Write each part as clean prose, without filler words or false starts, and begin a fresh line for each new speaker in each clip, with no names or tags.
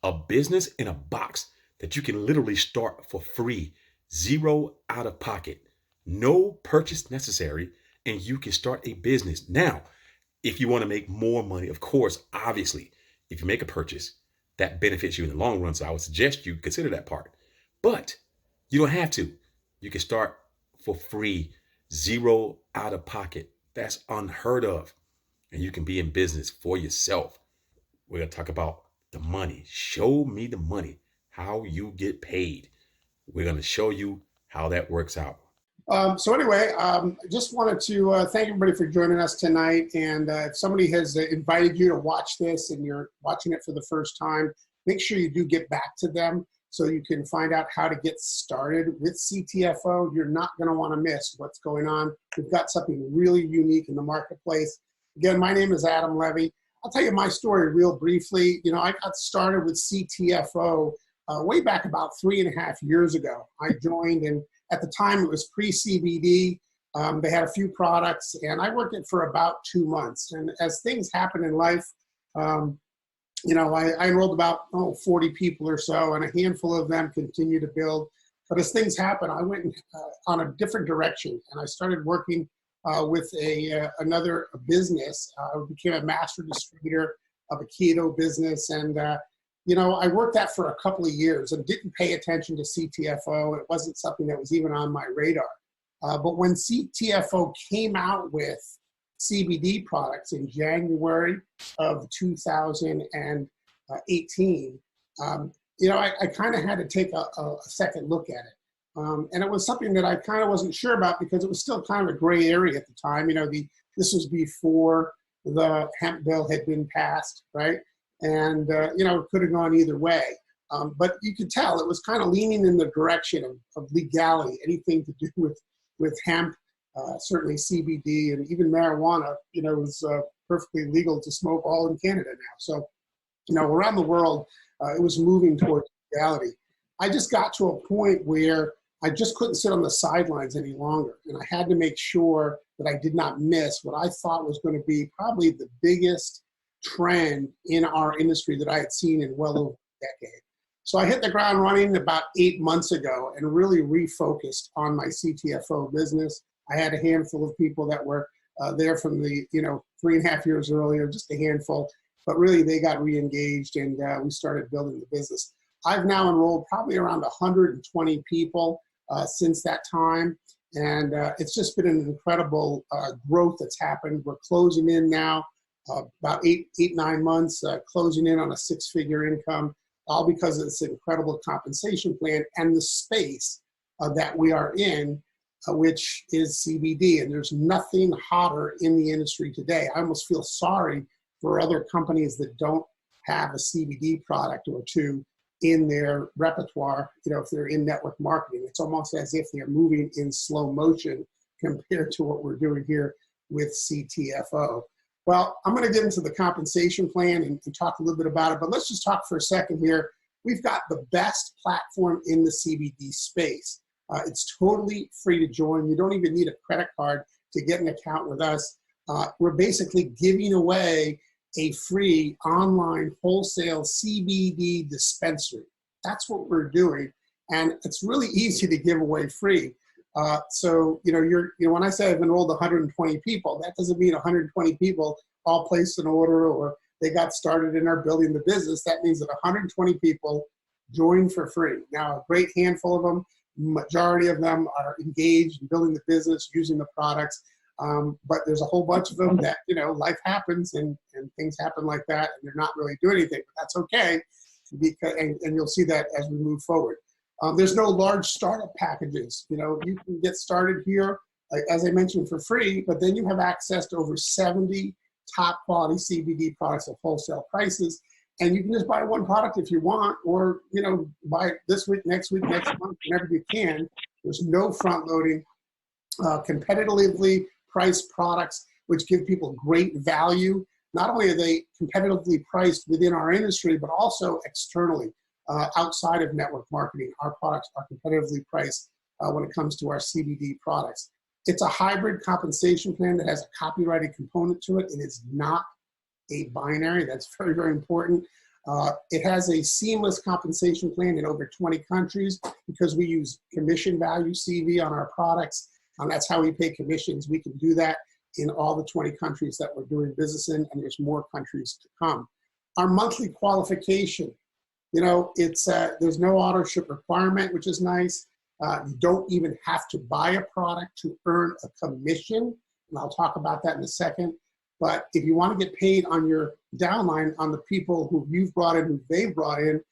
A business in a box that you can literally start for free, zero out of pocket, no purchase necessary, and you can start a business. Now, if you want to make more money, of course, obviously, if you make a purchase, that benefits you in the long run. So I would suggest you consider that part. But you don't have to. You can start for free, zero out of pocket. That's unheard of. And you can be in business for yourself. We're going to talk about the money. Show me the money, how you get paid. We're going to show you how that works out.
So anyway, I just wanted to thank everybody for joining us tonight. And if somebody has invited you to watch this and you're watching it for the first time, make sure you do get back to them so you can find out how to get started with CTFO. You're not going to want to miss what's going on. We've got something really unique in the marketplace. Again, my name is Adam Levy. I'll tell you my story real briefly. You know, I got started with CTFO way back about 3.5 years ago. I joined, and at the time it was pre-CBD. They had a few products, and I worked it for about 2 months. And as things happen in life, you know, I enrolled about 40 people or so, and a handful of them continued to build. But as things happen, I went on a different direction, and I started working with another business. I became a master distributor of a keto business, and you know, I worked that for a couple of years and didn't pay attention to CTFO. It wasn't something that was even on my radar. But when CTFO came out with CBD products in January of 2018, you know, I kind of had to take a second look at it. And it was something that I kind of wasn't sure about because it was still kind of a gray area at the time. You know, this was before the hemp bill had been passed, right? And, you know, it could have gone either way. But you could tell it was kind of leaning in the direction of legality, anything to do with hemp, certainly CBD, and even marijuana, you know, was perfectly legal to smoke all in Canada now. So, you know, around the world, it was moving towards legality. I just got to a point where I just couldn't sit on the sidelines any longer. And I had to make sure that I did not miss what I thought was going to be probably the biggest trend in our industry that I had seen in well over a decade. So I hit the ground running about 8 months ago and really refocused on my CTFO business. I had a handful of people that were there from the, you know, 3.5 years earlier, just a handful, but really they got re-engaged and we started building the business. I've now enrolled probably around 120 people since that time. And it's just been an incredible growth that's happened. We're closing in now about 9 months, closing in on a 6-figure income, all because of this incredible compensation plan and the space that we are in, which is CBD. And there's nothing hotter in the industry today. I almost feel sorry for other companies that don't have a CBD product or two in their repertoire, you know, if they're in network marketing. It's almost as if they're moving in slow motion compared to what we're doing here with CTFO. Well, I'm going to get into the compensation plan and talk a little bit about it, but let's just talk for a second here. We've got the best platform in the CBD space. It's totally free to join. You don't even need a credit card to get an account with us. We're basically giving away a free online wholesale CBD dispensary. That's what we're doing. And it's really easy to give away free. So, you know, when I say I've enrolled 120 people, that doesn't mean 120 people all placed an order or they got started and are building the business. That means that 120 people joined for free. Now, a great handful of them, majority of them are engaged in building the business, using the products. But there's a whole bunch of them that, you know, life happens and things happen like that and they're not really doing anything, but that's okay because, and you'll see that as we move forward. There's no large startup packages. You know, you can get started here, like, as I mentioned, for free, but then you have access to over 70 top quality CBD products at wholesale prices. And you can just buy one product if you want, or, you know, buy it this week, next month, whenever you can. There's no front loading, competitively priced products, which give people great value. Not only are they competitively priced within our industry, but also externally. Outside of network marketing, our products are competitively priced when it comes to our CBD products. It's a hybrid compensation plan that has a copyrighted component to it. It is not a binary. That's very, very important. It has a seamless compensation plan in over 20 countries because we use commission value CV on our products. That's how we pay commissions. We can do that in all the 20 countries that we're doing business in, and there's more countries to come. Our monthly qualification, it's there's no auto ship requirement, which is nice. You don't even have to buy a product to earn a commission, and I'll talk about that in a second. But if you want to get paid on your downline, on the people who you've brought in, who they've brought in,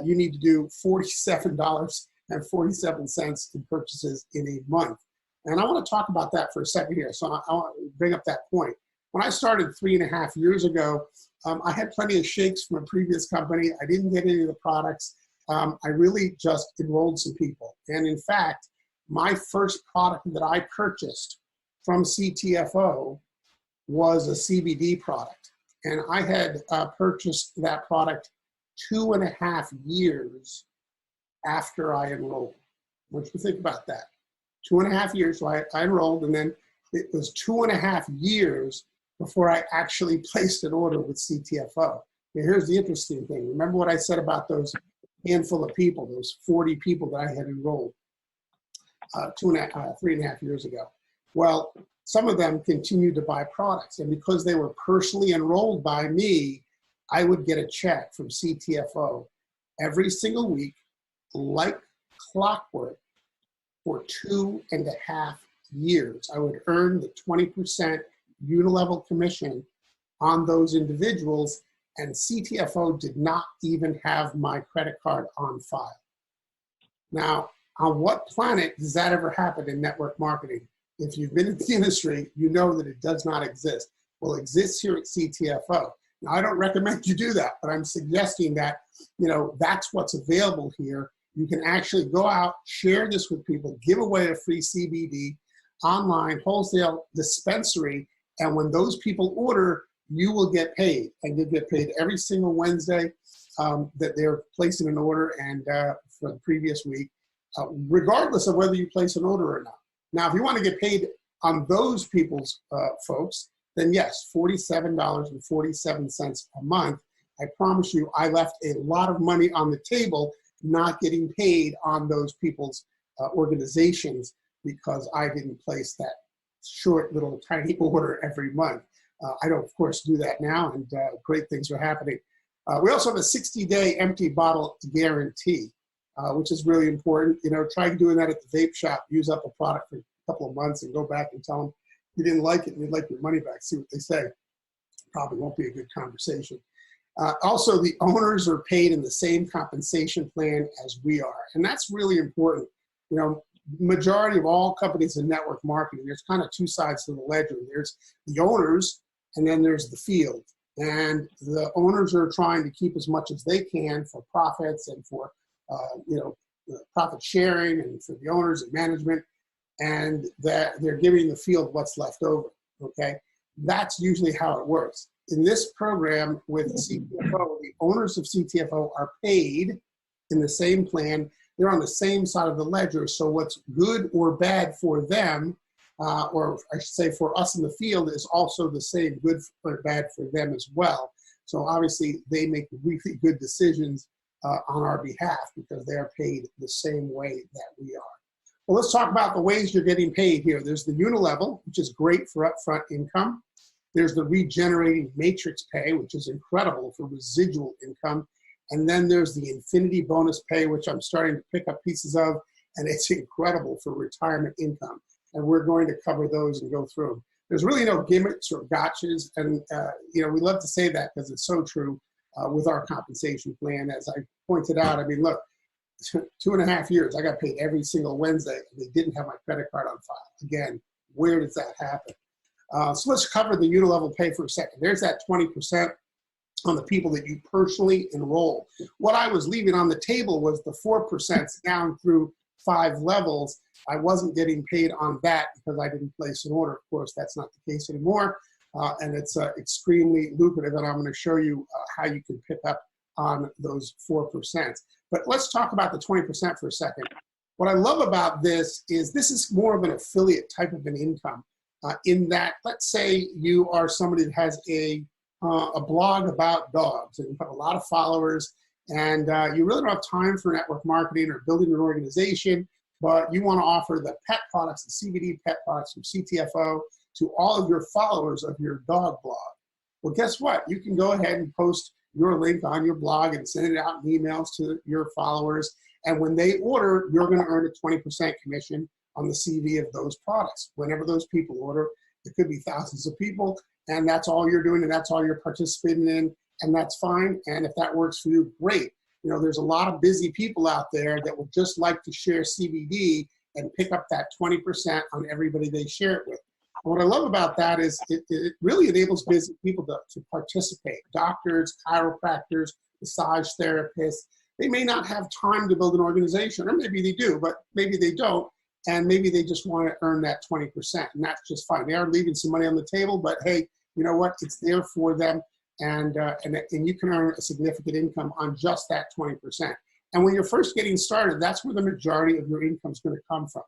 you need to do $47.47 in purchases in a month. And I want to talk about that for a second here. So I want to bring up that point. When I started 3.5 years ago, I had plenty of shakes from a previous company. I didn't get any of the products. I really just enrolled some people. And in fact, my first product that I purchased from CTFO was a CBD product. And I had purchased that product 2.5 years after I enrolled. I want you to think about that. 2.5 years, so I enrolled, and then it was 2.5 years before I actually placed an order with CTFO. Now, here's the interesting thing. Remember what I said about those handful of people, those 40 people that I had enrolled 3.5 years ago. Well, some of them continued to buy products, and because they were personally enrolled by me, I would get a check from CTFO every single week, like clockwork, for 2.5 years. I would earn the 20% unilevel commission on those individuals, and CTFO did not even have my credit card on file. Now, on what planet does that ever happen in network marketing? If you've been in the industry, you know that it does not exist. Well, it exists here at CTFO. Now, I don't recommend you do that, but I'm suggesting that, that's what's available here. You can actually go out, share this with people, give away a free CBD online wholesale dispensary, and when those people order, you will get paid, and you'll get paid every single Wednesday that they're placing an order, and for the previous week, regardless of whether you place an order or not. Now, if you want to get paid on those people's folks, then yes, $47.47 a month. I promise you, I left a lot of money on the table not getting paid on those people's organizations because I didn't place that short little tiny order every month. I don't, of course, do that now, and great things are happening. We also have a 60-day empty bottle guarantee, which is really important. Try doing that at the vape shop. Use up a product for a couple of months and go back and tell them you didn't like it and you'd like your money back. See what they say. Probably won't be a good conversation. Also, the owners are paid in the same compensation plan as we are, and that's really important. Majority of all companies in network marketing, there's kind of two sides to the ledger. There's the owners, and then there's the field. And the owners are trying to keep as much as they can for profits and for profit sharing, and for the owners and management, and that they're giving the field what's left over. Okay, that's usually how it works. In this program with CTFO, the owners of CTFO are paid in the same plan. They're on the same side of the ledger. So what's good or bad for them, or I should say for us in the field, is also the same good or bad for them as well. So obviously they make really good decisions on our behalf because they are paid the same way that we are. Well, let's talk about the ways you're getting paid here. There's the unilevel, which is great for upfront income. There's the regenerating matrix pay, which is incredible for residual income. And then there's the infinity bonus pay, which I'm starting to pick up pieces of, and it's incredible for retirement income. And we're going to cover those and go through them. There's really no gimmicks or gotchas, and we love to say that because it's so true with our compensation plan. As I pointed out, look, 2.5 years, I got paid every single Wednesday, and they didn't have my credit card on file. Again, where does that happen? So let's cover the unilevel pay for a second. There's that 20% on the people that you personally enroll. What I was leaving on the table was the 4% down through 5 levels. I wasn't getting paid on that because I didn't place an order. Of course, that's not the case anymore, and it's extremely lucrative, and I'm going to show you how you can pick up on those 4%. But let's talk about the 20% for a second. What I love about this is more of an affiliate type of an income. In that, let's say you are somebody that has a a blog about dogs, and you have a lot of followers, and you really don't have time for network marketing or building an organization, but you want to offer the pet products, the CBD pet products from CTFO to all of your followers of your dog blog. Well, guess what? You can go ahead and post your link on your blog and send it out in emails to your followers. And when they order, you're going to earn a 20% commission on the CV of those products. Whenever those people order, it could be thousands of people, and that's all you're doing, and that's all you're participating in, and that's fine. And if that works for you, great. You know, there's a lot of busy people out there that would just like to share CBD and pick up that 20% on everybody they share it with. And what I love about that is it really enables busy people to participate. Doctors, chiropractors, massage therapists, they may not have time to build an organization, or maybe they do, but maybe they don't. And maybe they just want to earn that 20%, and that's just fine. They are leaving some money on the table, but hey, you know what? It's there for them, and you can earn a significant income on just that 20%. And when you're first getting started, that's where the majority of your income is going to come from.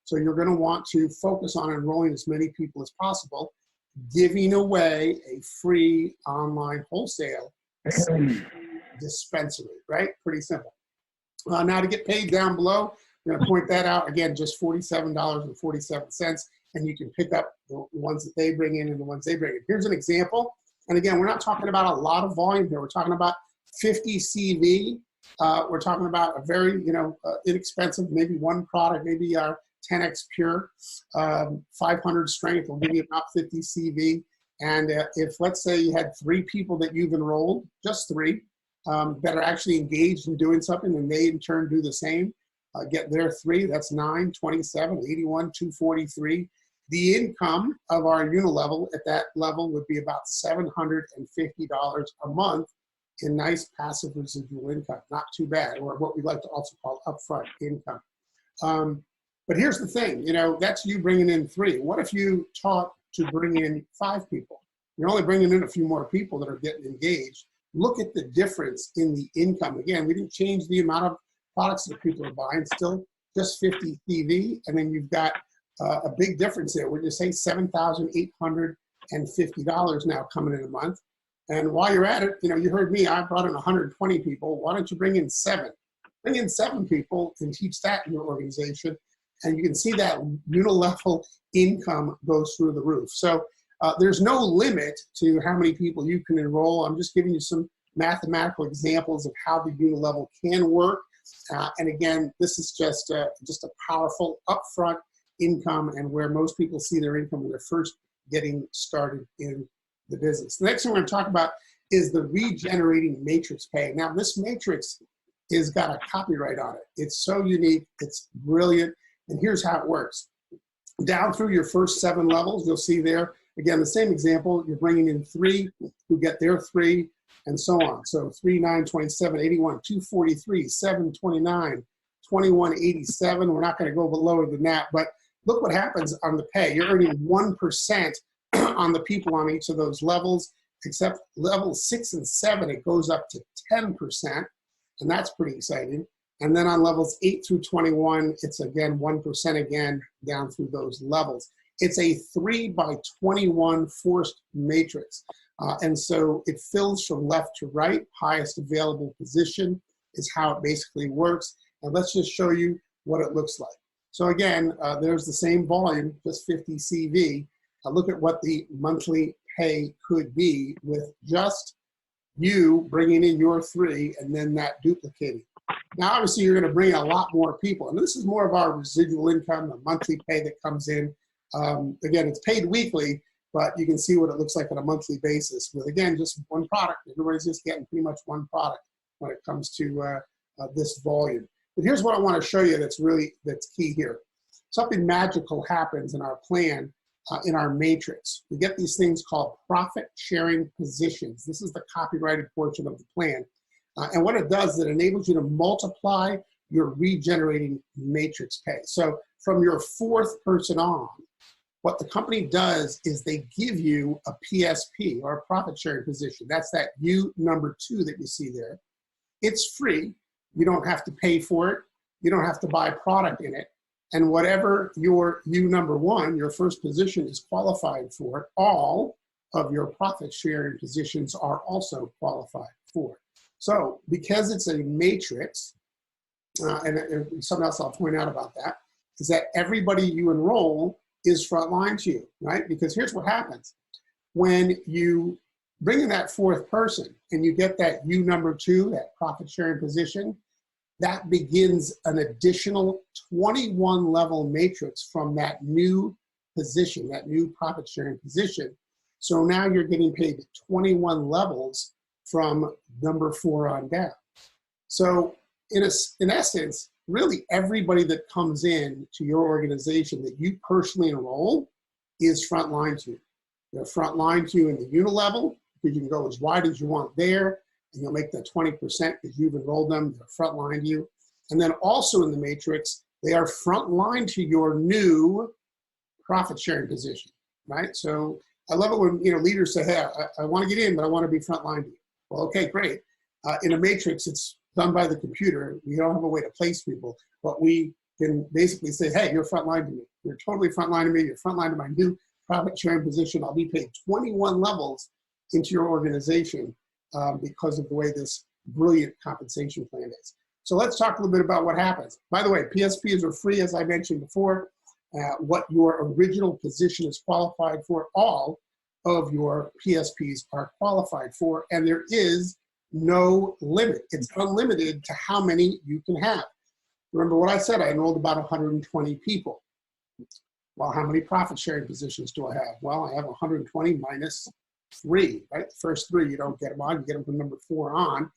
So you're going to want to focus on enrolling as many people as possible, giving away a free online wholesale dispensary, right? Pretty simple. Now to get paid down below, I'm going to point that out again, just $47.47, and you can pick up the ones that they bring in and the ones they bring in. Here's an example. And again, we're not talking about a lot of volume here. We're talking about 50 CV. We're talking about a very, inexpensive, maybe one product, maybe our 10X Pure, 500 strength will give you about 50 CV. And if, let's say, you had 3 people that you've enrolled, just 3, that are actually engaged in doing something, and they in turn do the same, get their 3, that's 9, 27, 81, 243. The income of our unilevel at that level would be about $750 a month in nice passive residual income. Not too bad, or what we like to also call upfront income. But here's the thing, that's you bringing in 3. What if you taught to bring in 5 people? You're only bringing in a few more people that are getting engaged. Look at the difference in the income. Again, we didn't change the amount of products that people are buying, still just 50 CV, and then you've got a big difference there. We're just saying $7,850 now coming in a month. And while you're at it, you heard me, I brought in 120 people. Why don't you bring in 7? Bring in 7 people and teach that in your organization, and you can see that unilevel income goes through the roof. So there's no limit to how many people you can enroll. I'm just giving you some mathematical examples of how the unilevel can work. And again, this is just a powerful upfront income, and where most people see their income when they're first getting started in the business. The next thing we're going to talk about is the regenerating matrix pay. Now, this matrix has got a copyright on it. It's so unique. It's brilliant. And here's how it works. Down through your first 7 levels, you'll see there, again, the same example. You're bringing in 3 who get their 3, and so on. So 3, 9, 27, 81, 243, 7, 29, 21, 87. We're not going to go below than that, but look what happens on the pay. You're earning 1% on the people on each of those levels, except level 6 and 7, it goes up to 10%, and that's pretty exciting. And then on levels 8 through 21, it's again 1% again down through those levels. It's a 3 by 21 forced matrix. And so it fills from left to right. Highest available position is how it basically works. And let's just show you what it looks like. So again, there's the same volume, just 50 CV. Look at what the monthly pay could be with just you bringing in your 3 and then that duplicating. Now, obviously, you're going to bring in a lot more people. And this is more of our residual income, the monthly pay that comes in. Again, it's paid weekly, but you can see what it looks like on a monthly basis with, again, just one product. Everybody's just getting pretty much one product when it comes to this volume. But here's what I want to show you that's key here. Something magical happens in our plan, in our matrix. We get these things called profit sharing positions. This is the copyrighted portion of the plan. And what it does is it enables you to multiply your regenerating matrix pay. So from your 4th person on, what the company does is they give you a PSP, or a profit sharing position. That's that U number 2 that you see there. It's free. You don't have to pay for it. You don't have to buy product in it. And whatever your U number 1, your first position, is qualified for, all of your profit sharing positions are also qualified for. So because it's a matrix, and something else I'll point out about that, is that everybody you enroll is frontline to you, right? Because here's what happens. When you bring in that fourth person and you get that U number 2, that profit sharing position, that begins an additional 21 level matrix from that new position, that new profit sharing position. So now you're getting paid 21 levels from number 4 on down. So in essence, really everybody that comes in to your organization that you personally enroll is frontline to you. They're frontline to you in the unit level, because you can go as wide as you want there, and you'll make that 20% because you've enrolled them. They're frontline to you. And then also in the matrix, they are frontline to your new profit sharing position, right? So I love it when leaders say, hey, I want to get in, but I want to be frontline to you. Well, okay, great. In a matrix, it's done by the computer. We don't have a way to place people, but we can basically say, hey, you're frontline to me. You're totally frontline to me. You're frontline to my new profit sharing position. I'll be paid 21 levels into your organization because of the way this brilliant compensation plan is. So let's talk a little bit about what happens. By the way, PSPs are free, as I mentioned before. What your original position is qualified for, all of your PSPs are qualified for, and there is no limit. It's unlimited to how many you can have. Remember what I said, I enrolled about 120 people. Well, how many profit sharing positions do I have? Well, I have 120 minus 3, right? The first 3, you don't get them on, you get them from number 4 on.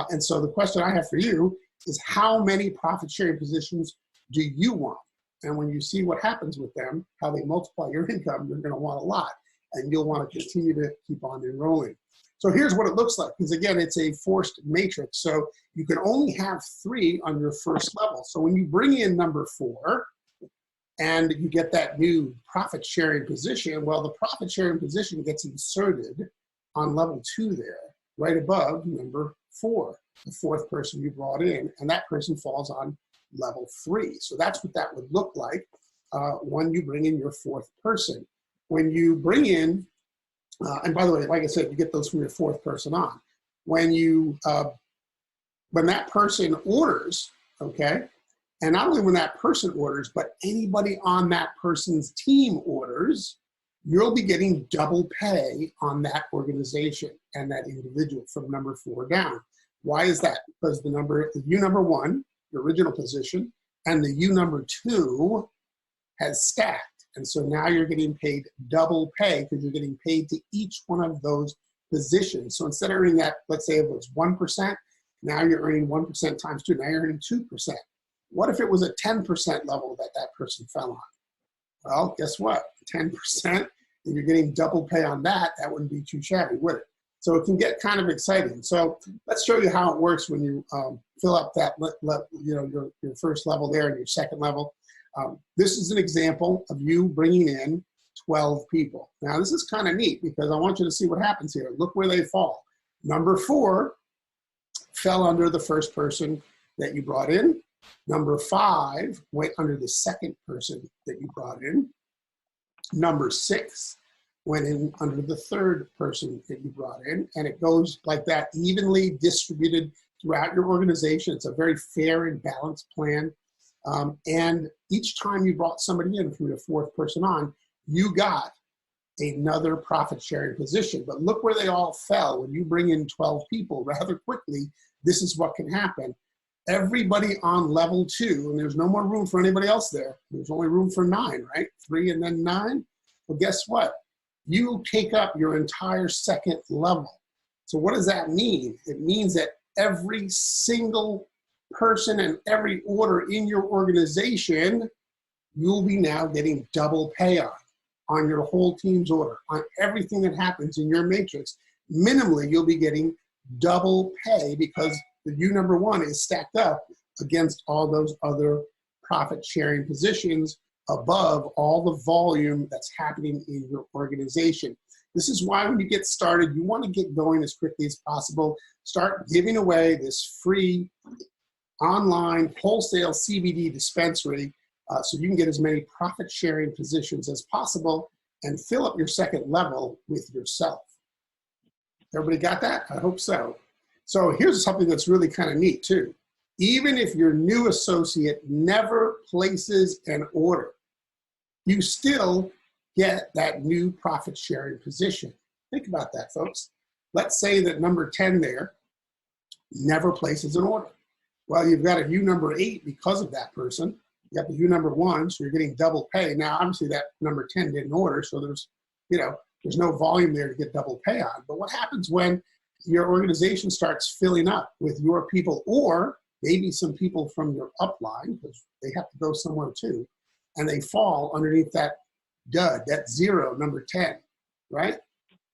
And so the question I have for you is, how many profit sharing positions do you want? And when you see what happens with them, how they multiply your income, you're going to want a lot, and you'll want to continue to keep on enrolling. So here's what it looks like, because again, it's a forced matrix. So you can only have 3 on your first level. So when you bring in number 4 and you get that new profit sharing position, well, the profit sharing position gets inserted on level 2 there, right above number 4, the fourth person you brought in, and that person falls on level 3. So that's what that would look like when you bring in your fourth person. When you bring in, and by the way, like I said, you get those from your fourth person on. When that person orders, okay, and not only when that person orders, but anybody on that person's team orders, you'll be getting double pay on that organization and that individual from number 4 down. Why is that? Because the U number 1, the original position, and the U number 2 has stacked. And so now you're getting paid double pay because you're getting paid to each one of those positions. So instead of earning that, let's say it was 1%, now you're earning 1% times 2, now you're earning 2%. What if it was a 10% level that that person fell on? Well, guess what? 10%, and you're getting double pay on that, that wouldn't be too shabby, would it? So it can get kind of exciting. So let's show you how it works when you fill up that, your first level there and your second level. This is an example of you bringing in 12 people. Now this is kind of neat because I want you to see what happens here. Look where they fall. Number 4 fell under the first person that you brought in. Number 5 went under the second person that you brought in. Number 6 went in under the third person that you brought in, and it goes like that, evenly distributed throughout your organization. It's a very fair and balanced plan. And each time you brought somebody in from your fourth person on, you got another profit sharing position. But look where they all fell. When you bring in 12 people rather quickly, this is what can happen. Everybody on level 2, and there's no more room for anybody else there. There's only room for 9, right? 3 and then 9. Well, guess what? You take up your entire second level. So what does that mean? It means that every single person and every order in your organization, you'll be now getting double pay on your whole team's order, on everything that happens in your matrix. Minimally, you'll be getting double pay because the U number 1 is stacked up against all those other profit sharing positions above all the volume that's happening in your organization. This is why when you get started, you want to get going as quickly as possible. Start giving away this free online wholesale CBD dispensary so you can get as many profit sharing positions as possible. and fill up your second level with yourself. Everybody got that? I hope so. So here's something that's really kind of neat too. Even if your new associate never places an order, you still get that new profit sharing position. Think about that, folks. Let's say that number 10 there never places an order. Well, you've got a U number 8 because of that person. You got the U number 1, so you're getting double pay. Now, obviously that number 10 didn't order, so there's no volume there to get double pay on. But what happens when your organization starts filling up with your people, or maybe some people from your upline, because they have to go somewhere too, and they fall underneath that dud, that 0, number 10, right?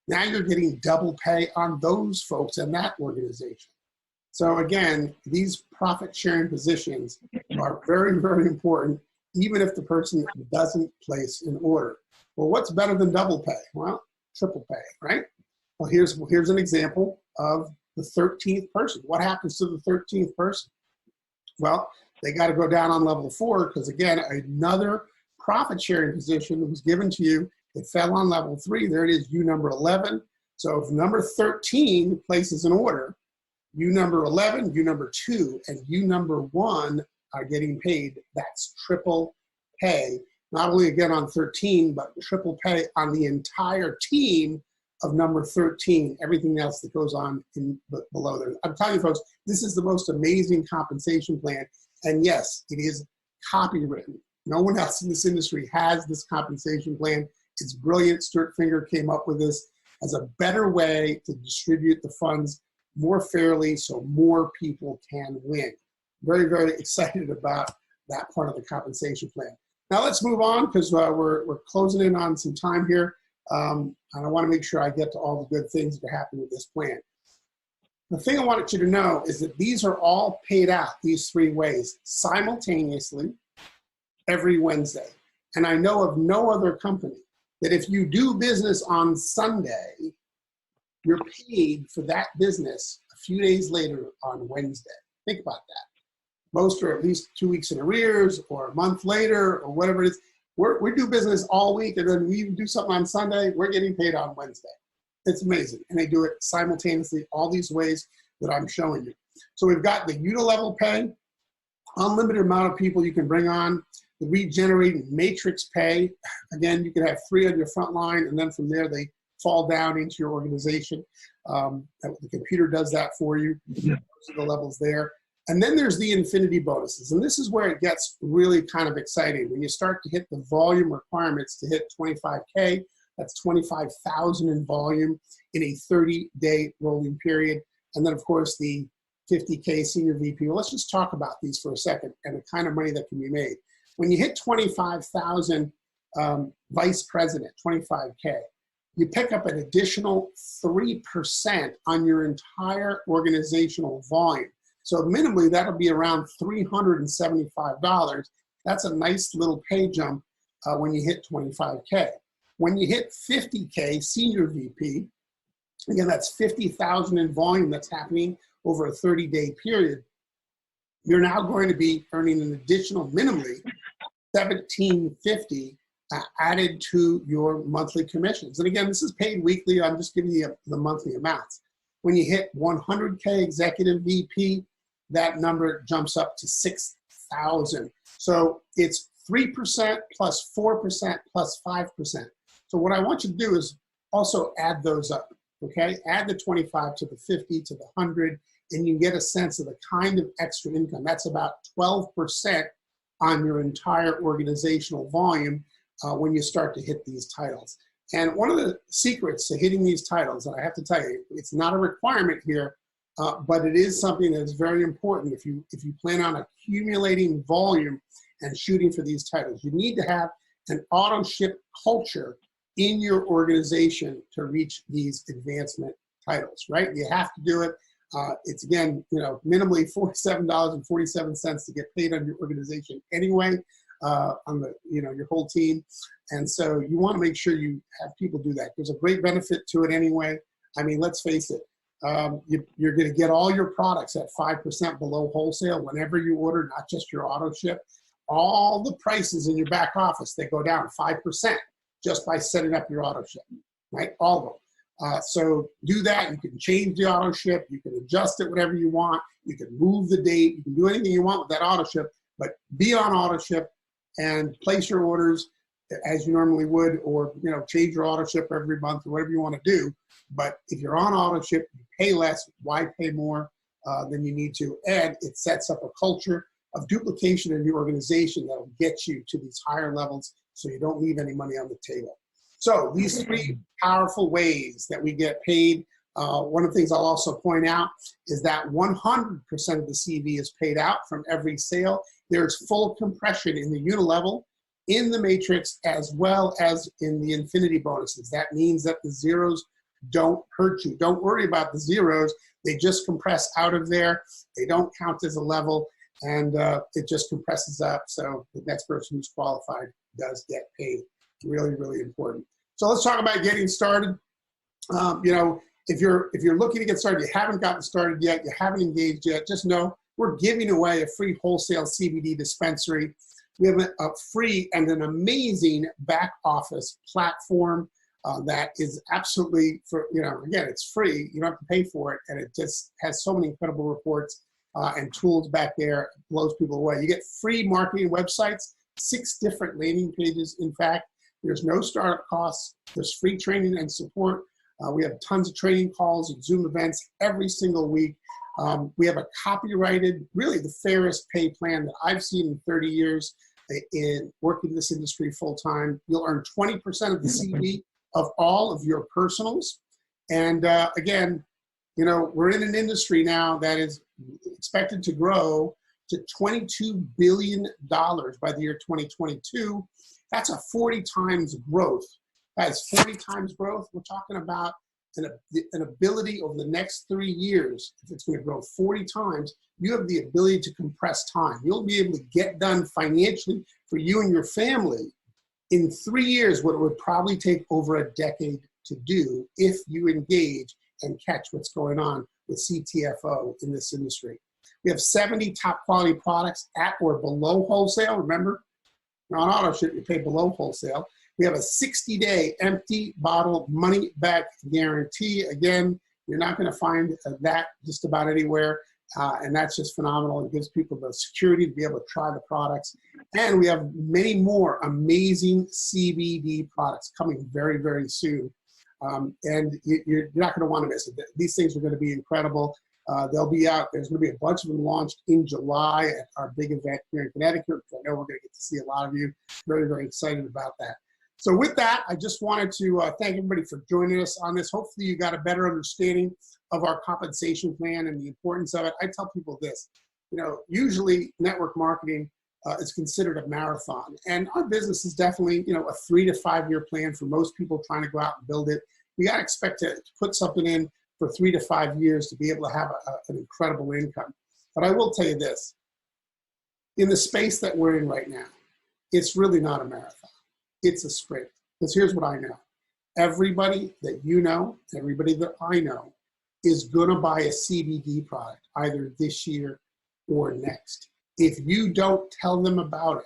Now you're getting double pay on those folks in that organization. So again, these profit sharing positions are very, very important, even if the person doesn't place an order. Well, what's better than double pay? Well, triple pay, right? Well, here's an example of the 13th person. What happens to the 13th person? Well, they got to go down on level 4 because, again, another profit sharing position was given to you. It fell on level 3. There it is, U number 11. So if number 13 places an order, U number 11, U number 2, and U number 1 are getting paid. That's triple pay. Not only again on 13, but triple pay on the entire team of number 13, everything else that goes on below there. I'm telling you folks, this is the most amazing compensation plan. And yes, it is copywritten. No one else in this industry has this compensation plan. It's brilliant. Stuart Finger came up with this as a better way to distribute the funds more fairly so more people can win. Very, very excited about that part of the compensation plan. Now let's move on because we're closing in on some time here. And I want to make sure I get to all the good things that are happening with this plan. The thing I wanted you to know is that these are all paid out these 3 ways simultaneously every Wednesday. And I know of no other company that if you do business on Sunday, you're paid for that business a few days later on Wednesday. Think about that. Most are at least 2 weeks in arrears or a month later or whatever it is. We do business all week, and then we do something on Sunday, we're getting paid on Wednesday. It's amazing. And they do it simultaneously, all these ways that I'm showing you. So we've got the unilevel pay, unlimited amount of people you can bring on, the regenerating matrix pay. Again, you can have 3 on your front line, and then from there they fall down into your organization. The computer does that for you. Those are the levels there. And then there's the infinity bonuses. And this is where it gets really kind of exciting. When you start to hit the volume requirements to hit 25K, that's 25,000 in volume in a 30-day rolling period. And then, of course, the 50K senior VP. Well, let's just talk about these for a second and the kind of money that can be made. When you hit 25,000 vice president, 25K, you pick up an additional 3% on your entire organizational volume. So minimally, that'll be around $375. That's a nice little pay jump when you hit 25K. When you hit 50K senior VP, again, that's 50,000 in volume that's happening over a 30-day period. You're now going to be earning an additional minimally $1,750 added to your monthly commissions. And again, this is paid weekly. I'm just giving you the monthly amounts. When you hit 100K executive VP, that number jumps up to 6,000. So it's 3% plus 4% plus 5%. So what I want you to do is also add those up, okay? Add the 25 to the 50 to the 100, and you get a sense of the kind of extra income. That's about 12% on your entire organizational volume when you start to hit these titles. And one of the secrets to hitting these titles, and I have to tell you, it's not a requirement here, but it is something that is very important if you plan on accumulating volume and shooting for these titles. You need to have an auto ship culture in your organization to reach these advancement titles, right? You have to do it. It's again, minimally $47.47 to get paid on your organization anyway, on the, your whole team. And so you want to make sure you have people do that. There's a great benefit to it anyway. I mean, let's face it. You're going to get all your products at 5% below wholesale whenever you order, not just your auto ship. All the prices in your back office, they go down 5%. just by setting up your auto ship, right? All of them. So do that. You can change the auto ship. You can adjust it whatever you want. You can move the date. You can do anything you want with that auto ship, but be on auto ship and place your orders as you normally would, or change your auto ship every month or whatever you want to do. But if you're on auto ship, you pay less. Why pay more than you need to? And it sets up a culture of duplication in your organization that will get you to these higher levels so you don't leave any money on the table. So these three powerful ways that we get paid. One of the things I'll also point out is that 100% of the CV is paid out from every sale. There's full compression in the unilevel, in the matrix, as well as in the infinity bonuses. That means that the zeros don't hurt you. Don't worry about the zeros. They just compress out of there. They don't count as a level, and it just compresses up. So the next person who's qualified does get paid. Really, really important. So let's talk about getting started. If you're looking to get started, you haven't gotten started yet, you haven't engaged yet, just know we're giving away a free wholesale CBD dispensary. We have a free and an amazing back office platform that is absolutely again, it's free. You don't have to pay for it, and it just has so many incredible reports and tools back there. It blows people away. You get free marketing websites, 6 different landing pages. In fact, there's no startup costs. There's free training and support. We have tons of training calls and Zoom events every single week. We have a copyrighted, really the fairest pay plan that I've seen in 30 years in working in this industry full time. You'll earn 20% of the CV of all of your personals. And again, we're in an industry now that is expected to grow to $22 billion by the year 2022. That's a 40 times growth. Guys, 40 times growth. We're talking about an ability over the next 3 years. If it's going to grow 40 times, you have the ability to compress time. You'll be able to get done financially for you and your family in 3 years what it would probably take over a decade to do if you engage and catch what's going on with CTFO in this industry. We have 70 top quality products at or below wholesale. Remember, you're on auto ship, you pay below wholesale. We have a 60-day empty bottle money back guarantee. Again, you're not going to find that just about anywhere, and that's just phenomenal. It gives people the security to be able to try the products. And we have many more amazing CBD products coming very, very soon. And you're not going to want to miss it. These things are going to be incredible. They'll be out. There's going to be a bunch of them launched in July at our big event here in Connecticut. I know we're going to get to see a lot of you. Very, very excited about that. So with that, I just wanted to thank everybody for joining us on this. Hopefully you got a better understanding of our compensation plan and the importance of it. I tell people this, usually network marketing is considered a marathon. And our business is definitely, a 3 to 5 year plan for most people trying to go out and build it. You got to expect to put something in for 3 to 5 years to be able to have an incredible income. But I will tell you this, in the space that we're in right now, it's really not a marathon. It's a sprint. Because here's what I know. Everybody that you know, everybody that I know is going to buy a CBD product either this year or next. If you don't tell them about it,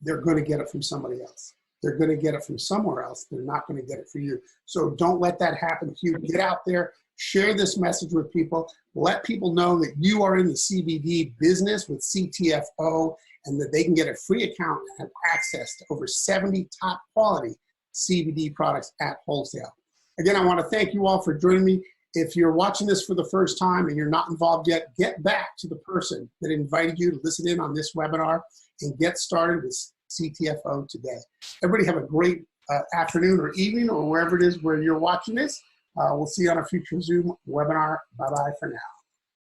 they're going to get it from somebody else. They're going to get it from somewhere else. They're not going to get it for you. So don't let that happen to you. Get out there, share this message with people. Let people know that you are in the CBD business with CTFO and that they can get a free account and have access to over 70 top quality CBD products at wholesale. Again, I want to thank you all for joining me. If you're watching this for the first time and you're not involved yet, get back to the person that invited you to listen in on this webinar and get started with CTFO today. Everybody have a great afternoon or evening or wherever it is where you're watching this. We'll see you on a future Zoom webinar. Bye-bye for now.